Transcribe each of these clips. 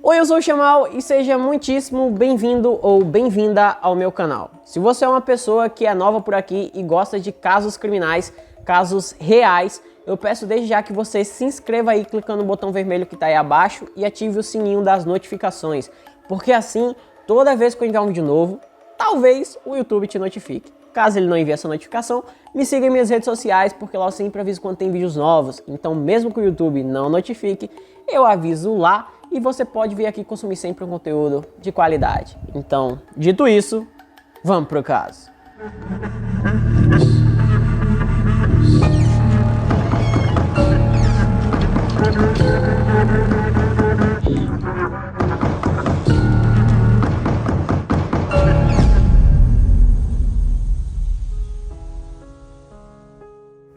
Oi, eu sou o Chamal e seja muitíssimo bem-vindo ou bem-vinda ao meu canal. Se você é uma pessoa que é nova por aqui e gosta de casos criminais, casos reais, eu peço desde já que você se inscreva aí clicando no botão vermelho que está aí abaixo e ative o sininho das notificações, porque assim, toda vez que eu enviar um vídeo novo, talvez o YouTube te notifique. Caso ele não envie essa notificação, me siga em minhas redes sociais, porque lá eu sempre aviso quando tem vídeos novos. Então, mesmo que o YouTube não notifique, eu aviso lá e você pode vir aqui consumir sempre um conteúdo de qualidade. Então, dito isso, vamos pro caso.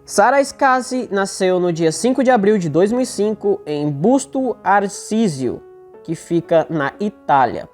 Sara Scassi nasceu no dia 5 de abril de 2005 em Busto Arsizio, que fica na Itália.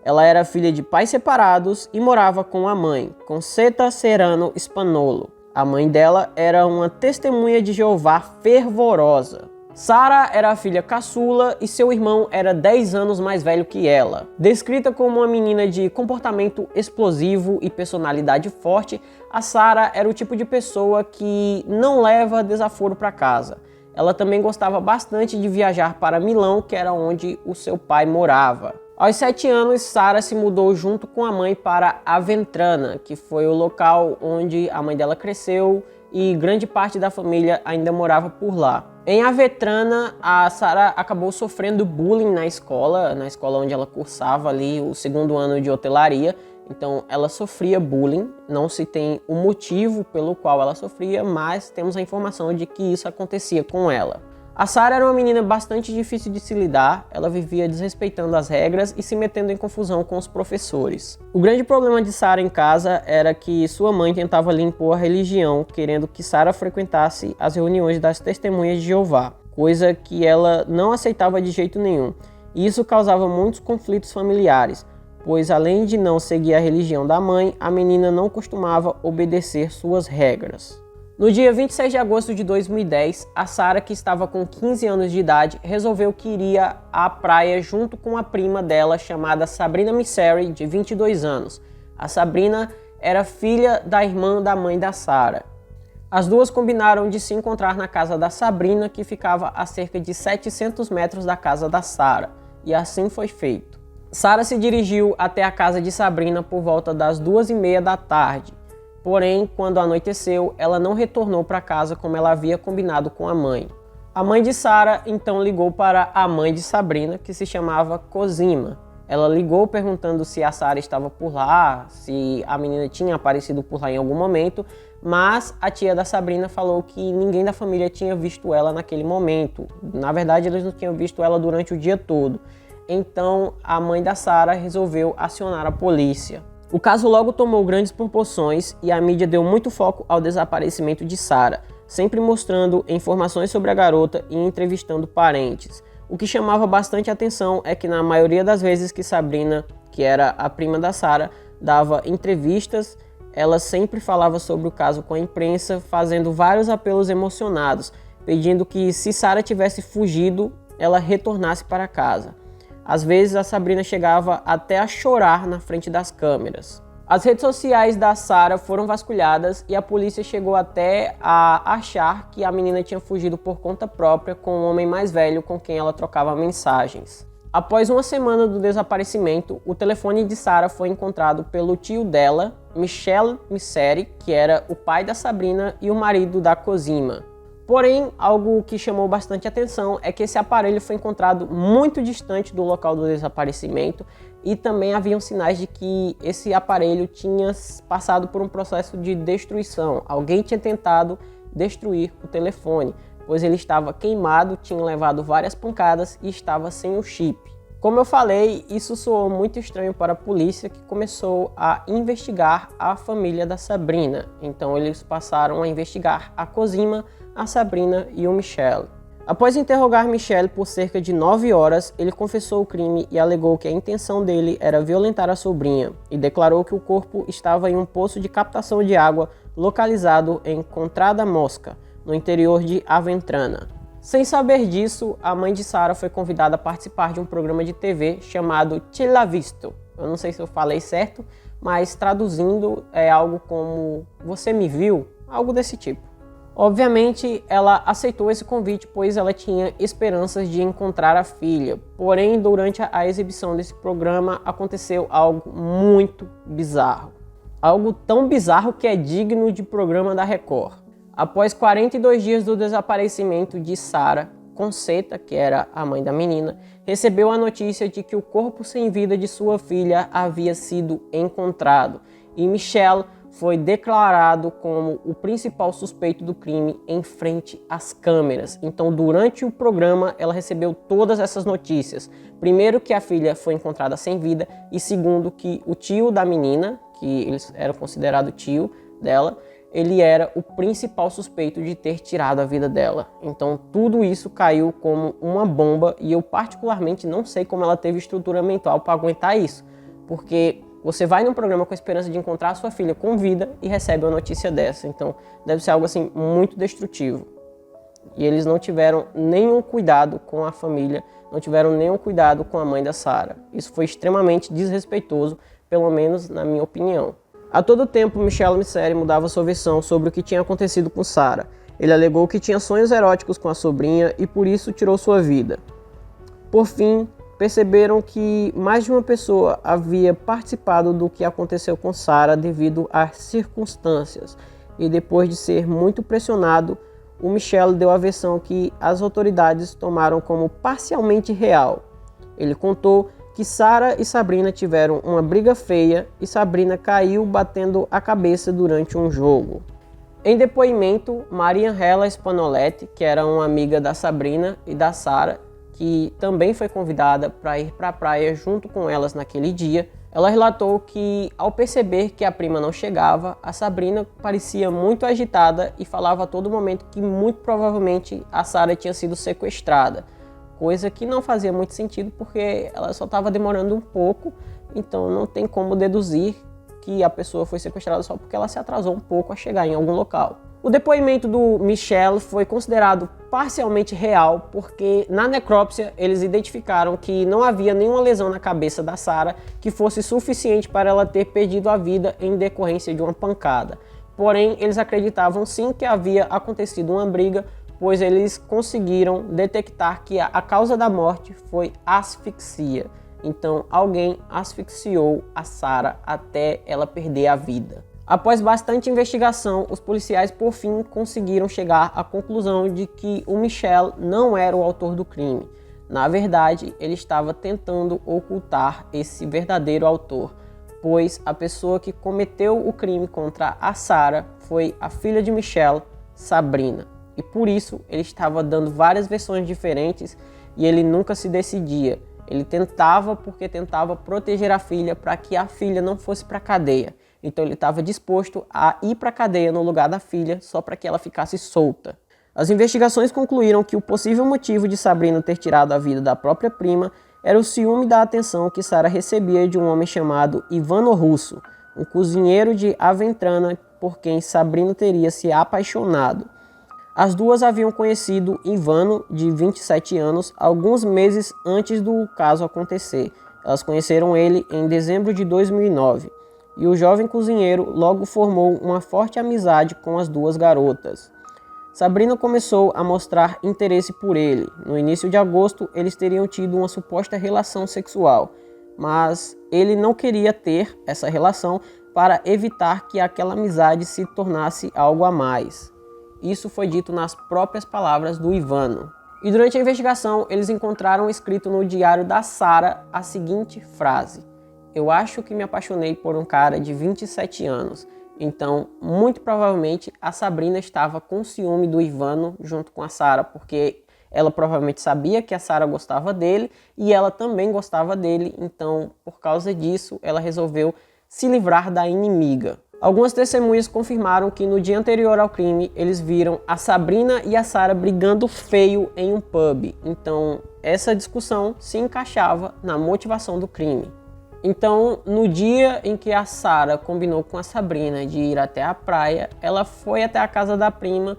Ela era filha de pais separados e morava com a mãe, Concetta Serrano Spagnolo. A mãe dela era uma testemunha de Jeová fervorosa. Sara era a filha caçula e seu irmão era 10 anos mais velho que ela. Descrita como uma menina de comportamento explosivo e personalidade forte, a Sara era o tipo de pessoa que não leva desaforo para casa. Ela também gostava bastante de viajar para Milão, que era onde o seu pai morava. Aos 7 anos, Sara se mudou junto com a mãe para Aventrana, que foi o local onde a mãe dela cresceu e grande parte da família ainda morava por lá. Em Aventrana, a Sara acabou sofrendo bullying na escola onde ela cursava ali o segundo ano de hotelaria. Então ela sofria bullying, não se tem o motivo pelo qual ela sofria, mas temos a informação de que isso acontecia com ela. A Sara era uma menina bastante difícil de se lidar, ela vivia desrespeitando as regras e se metendo em confusão com os professores. O grande problema de Sara em casa era que sua mãe tentava lhe impor a religião, querendo que Sara frequentasse as reuniões das testemunhas de Jeová, coisa que ela não aceitava de jeito nenhum. E isso causava muitos conflitos familiares, pois além de não seguir a religião da mãe, a menina não costumava obedecer suas regras. No dia 26 de agosto de 2010, a Sara, que estava com 15 anos de idade, resolveu que iria à praia junto com a prima dela, chamada Sabrina Misseri, de 22 anos. A Sabrina era filha da irmã da mãe da Sara. As duas combinaram de se encontrar na casa da Sabrina, que ficava a cerca de 700 metros da casa da Sara, e assim foi feito. Sara se dirigiu até a casa de Sabrina por volta das 2h30 da tarde. Porém, quando anoiteceu, ela não retornou para casa como ela havia combinado com a mãe. A mãe de Sara então ligou para a mãe de Sabrina, que se chamava Cosima. Ela ligou perguntando se a Sara estava por lá, se a menina tinha aparecido por lá em algum momento, mas a tia da Sabrina falou que ninguém da família tinha visto ela naquele momento. Na verdade, eles não tinham visto ela durante o dia todo. Então, a mãe da Sara resolveu acionar a polícia. O caso logo tomou grandes proporções e a mídia deu muito foco ao desaparecimento de Sara, sempre mostrando informações sobre a garota e entrevistando parentes. O que chamava bastante atenção é que na maioria das vezes que Sabrina, que era a prima da Sara, dava entrevistas, ela sempre falava sobre o caso com a imprensa, fazendo vários apelos emocionados, pedindo que se Sara tivesse fugido, ela retornasse para casa. Às vezes a Sabrina chegava até a chorar na frente das câmeras. As redes sociais da Sara foram vasculhadas e a polícia chegou até a achar que a menina tinha fugido por conta própria com um homem mais velho com quem ela trocava mensagens. Após uma semana do desaparecimento, o telefone de Sara foi encontrado pelo tio dela, Michel Misseri, que era o pai da Sabrina e o marido da Cosima. Porém, algo que chamou bastante atenção é que esse aparelho foi encontrado muito distante do local do desaparecimento e também haviam sinais de que esse aparelho tinha passado por um processo de destruição. Alguém tinha tentado destruir o telefone, pois ele estava queimado, tinha levado várias pancadas e estava sem o chip. Como eu falei, isso soou muito estranho para a polícia, que começou a investigar a família da Sabrina. Então eles passaram a investigar a Cosima, a Sabrina e o Michel. Após interrogar Michel por cerca de 9 horas, ele confessou o crime e alegou que a intenção dele era violentar a sobrinha e declarou que o corpo estava em um poço de captação de água localizado em Contrada Mosca, no interior de Aventrana. Sem saber disso, a mãe de Sara foi convidada a participar de um programa de TV chamado Te l'ha visto. Eu não sei se eu falei certo, mas traduzindo é algo como Você me viu? Algo desse tipo. Obviamente, ela aceitou esse convite, pois ela tinha esperanças de encontrar a filha. Porém, durante a exibição desse programa, aconteceu algo muito bizarro. Algo tão bizarro que é digno de programa da Record. Após 42 dias do desaparecimento de Sara, Concetta, que era a mãe da menina, recebeu a notícia de que o corpo sem vida de sua filha havia sido encontrado e Michelle foi declarado como o principal suspeito do crime em frente às câmeras. Então, durante o programa, ela recebeu todas essas notícias. Primeiro, que a filha foi encontrada sem vida, e segundo, que o tio da menina, que eles eram considerados tio dela, ele era o principal suspeito de ter tirado a vida dela. Então tudo isso caiu como uma bomba e eu particularmente não sei como ela teve estrutura mental para aguentar isso. Porque você vai num programa com a esperança de encontrar a sua filha com vida e recebe uma notícia dessa. Então deve ser algo assim muito destrutivo. E eles não tiveram nenhum cuidado com a família, não tiveram nenhum cuidado com a mãe da Sara. Isso foi extremamente desrespeitoso, pelo menos na minha opinião. A todo tempo, Michel Misseri mudava sua versão sobre o que tinha acontecido com Sara. Ele alegou que tinha sonhos eróticos com a sobrinha e por isso tirou sua vida. Por fim, perceberam que mais de uma pessoa havia participado do que aconteceu com Sara devido às circunstâncias. E depois de ser muito pressionado, o Michel deu a versão que as autoridades tomaram como parcialmente real. Ele contou que Sara e Sabrina tiveram uma briga feia e Sabrina caiu batendo a cabeça durante um jogo. Em depoimento, Marianela Spanoletti, que era uma amiga da Sabrina e da Sara, que também foi convidada para ir para a praia junto com elas naquele dia, ela relatou que, ao perceber que a prima não chegava, a Sabrina parecia muito agitada e falava a todo momento que muito provavelmente a Sara tinha sido sequestrada. Coisa que não fazia muito sentido porque ela só estava demorando um pouco, então não tem como deduzir que a pessoa foi sequestrada só porque ela se atrasou um pouco a chegar em algum local. O depoimento do Michel foi considerado parcialmente real porque na necrópsia eles identificaram que não havia nenhuma lesão na cabeça da Sara que fosse suficiente para ela ter perdido a vida em decorrência de uma pancada. Porém, eles acreditavam sim que havia acontecido uma briga, pois eles conseguiram detectar que a causa da morte foi asfixia. Então, alguém asfixiou a Sara até ela perder a vida. Após bastante investigação, os policiais por fim conseguiram chegar à conclusão de que o Michel não era o autor do crime. Na verdade, ele estava tentando ocultar esse verdadeiro autor, pois a pessoa que cometeu o crime contra a Sara foi a filha de Michel, Sabrina. E por isso ele estava dando várias versões diferentes e ele nunca se decidia. Ele tentava porque tentava proteger a filha para que a filha não fosse para a cadeia. Então ele estava disposto a ir para a cadeia no lugar da filha só para que ela ficasse solta. As investigações concluíram que o possível motivo de Sabrina ter tirado a vida da própria prima era o ciúme da atenção que Sara recebia de um homem chamado Ivano Russo, um cozinheiro de Aventrana por quem Sabrina teria se apaixonado. As duas haviam conhecido Ivano, de 27 anos, alguns meses antes do caso acontecer. Elas conheceram ele em dezembro de 2009 e o jovem cozinheiro logo formou uma forte amizade com as duas garotas. Sabrina começou a mostrar interesse por ele. No início de agosto, eles teriam tido uma suposta relação sexual, mas ele não queria ter essa relação para evitar que aquela amizade se tornasse algo a mais. Isso foi dito nas próprias palavras do Ivano. E durante a investigação, eles encontraram escrito no diário da Sara a seguinte frase: "Eu acho que me apaixonei por um cara de 27 anos. Então, muito provavelmente, a Sabrina estava com ciúme do Ivano junto com a Sara, porque ela provavelmente sabia que a Sara gostava dele e ela também gostava dele. Então, por causa disso, ela resolveu se livrar da inimiga. Algumas testemunhas confirmaram que no dia anterior ao crime, eles viram a Sabrina e a Sara brigando feio em um pub. Então, essa discussão se encaixava na motivação do crime. Então, no dia em que a Sara combinou com a Sabrina de ir até a praia, ela foi até a casa da prima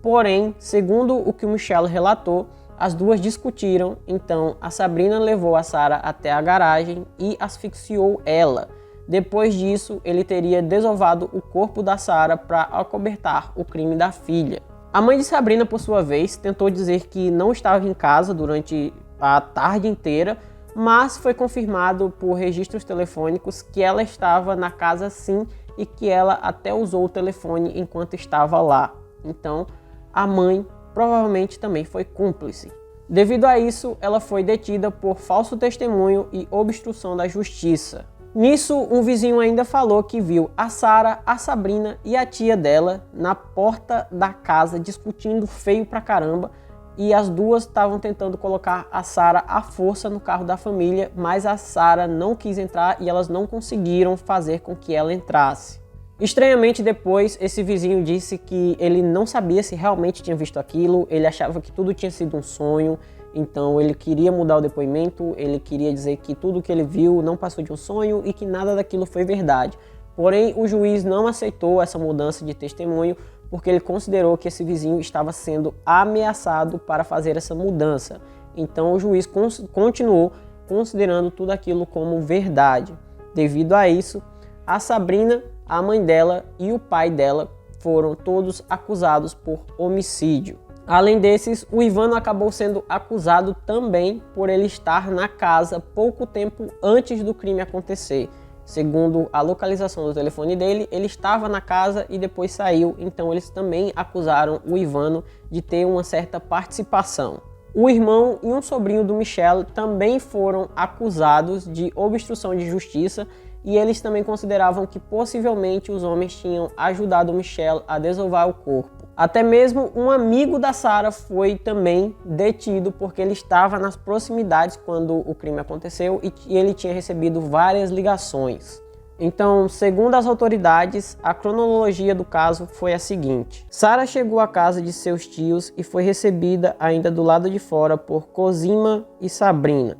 Porém, segundo o que o Michel relatou, as duas discutiram, então a Sabrina levou a Sarah até a garagem e asfixiou ela. Depois disso, ele teria desovado o corpo da Sarah para acobertar o crime da filha. A mãe de Sabrina, por sua vez, tentou dizer que não estava em casa durante a tarde inteira, mas foi confirmado por registros telefônicos que ela estava na casa sim e que ela até usou o telefone enquanto estava lá. Então, a mãe provavelmente também foi cúmplice. Devido a isso, ela foi detida por falso testemunho e obstrução da justiça. Nisso, um vizinho ainda falou que viu a Sarah, a Sabrina e a tia dela na porta da casa discutindo feio pra caramba, e as duas estavam tentando colocar a Sarah à força no carro da família, mas a Sarah não quis entrar e elas não conseguiram fazer com que ela entrasse. Estranhamente, depois, esse vizinho disse que ele não sabia se realmente tinha visto aquilo, ele achava que tudo tinha sido um sonho, então ele queria mudar o depoimento, ele queria dizer que tudo que ele viu não passou de um sonho e que nada daquilo foi verdade. Porém, o juiz não aceitou essa mudança de testemunho porque ele considerou que esse vizinho estava sendo ameaçado para fazer essa mudança. Então o juiz continuou considerando tudo aquilo como verdade. Devido a isso, a Sabrina, a mãe dela e o pai dela foram todos acusados por homicídio. Além desses, o Ivano acabou sendo acusado também por ele estar na casa pouco tempo antes do crime acontecer. Segundo a localização do telefone dele, ele estava na casa e depois saiu, então eles também acusaram o Ivano de ter uma certa participação. O irmão e um sobrinho do Michel também foram acusados de obstrução de justiça e eles também consideravam que possivelmente os homens tinham ajudado o Michel a desovar o corpo. Até mesmo um amigo da Sarah foi também detido porque ele estava nas proximidades quando o crime aconteceu e ele tinha recebido várias ligações. Então, segundo as autoridades, a cronologia do caso foi a seguinte. Sarah chegou à casa de seus tios e foi recebida ainda do lado de fora por Cosima e Sabrina.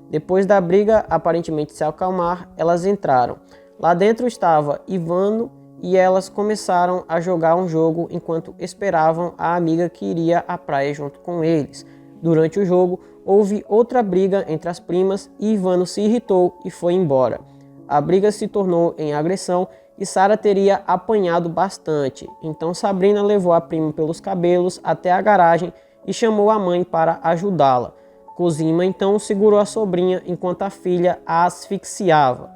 Depois da briga aparentemente se acalmar, elas entraram. Lá dentro estava Ivano e elas começaram a jogar um jogo enquanto esperavam a amiga que iria à praia junto com eles. Durante o jogo, houve outra briga entre as primas e Ivano se irritou e foi embora. A briga se tornou em agressão e Sarah teria apanhado bastante. Então Sabrina levou a prima pelos cabelos até a garagem e chamou a mãe para ajudá-la. Cosima então segurou a sobrinha enquanto a filha a asfixiava.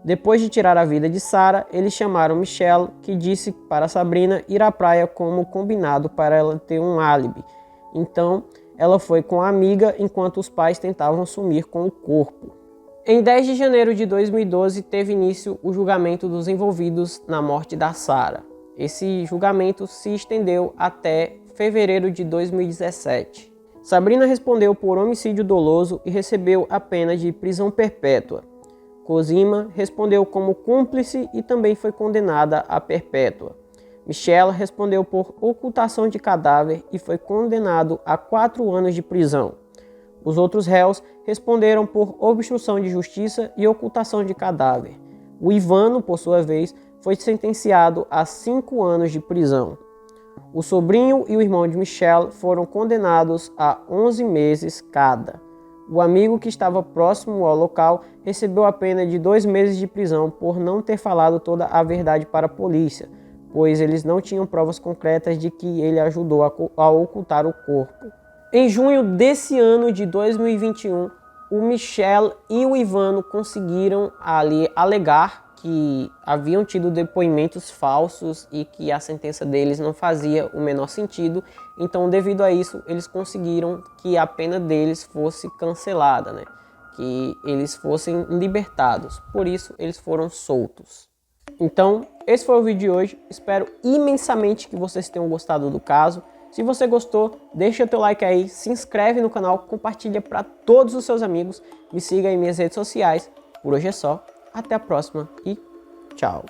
Depois de tirar a vida de Sarah, eles chamaram Michel, que disse para Sabrina ir à praia como combinado para ela ter um álibi. Então, ela foi com a amiga enquanto os pais tentavam sumir com o corpo. Em 10 de janeiro de 2012, teve início o julgamento dos envolvidos na morte da Sarah. Esse julgamento se estendeu até fevereiro de 2017. Sabrina respondeu por homicídio doloso e recebeu a pena de prisão perpétua. Cosima respondeu como cúmplice e também foi condenada a perpétua. Michel respondeu por ocultação de cadáver e foi condenado a 4 anos de prisão. Os outros réus responderam por obstrução de justiça e ocultação de cadáver. O Ivano, por sua vez, foi sentenciado a 5 anos de prisão. O sobrinho e o irmão de Michel foram condenados a 11 meses cada. O amigo que estava próximo ao local recebeu a pena de 2 meses de prisão por não ter falado toda a verdade para a polícia, pois eles não tinham provas concretas de que ele ajudou a ocultar o corpo. Em junho desse ano de 2021, o Michel e o Ivano conseguiram ali alegar que haviam tido depoimentos falsos e que a sentença deles não fazia o menor sentido. Então, devido a isso, eles conseguiram que a pena deles fosse cancelada, né? Que eles fossem libertados. Por isso, eles foram soltos. Então, esse foi o vídeo de hoje. Espero imensamente que vocês tenham gostado do caso. Se você gostou, deixa o teu like aí, se inscreve no canal, compartilha para todos os seus amigos, me siga em minhas redes sociais. Por hoje é só. Até a próxima e tchau!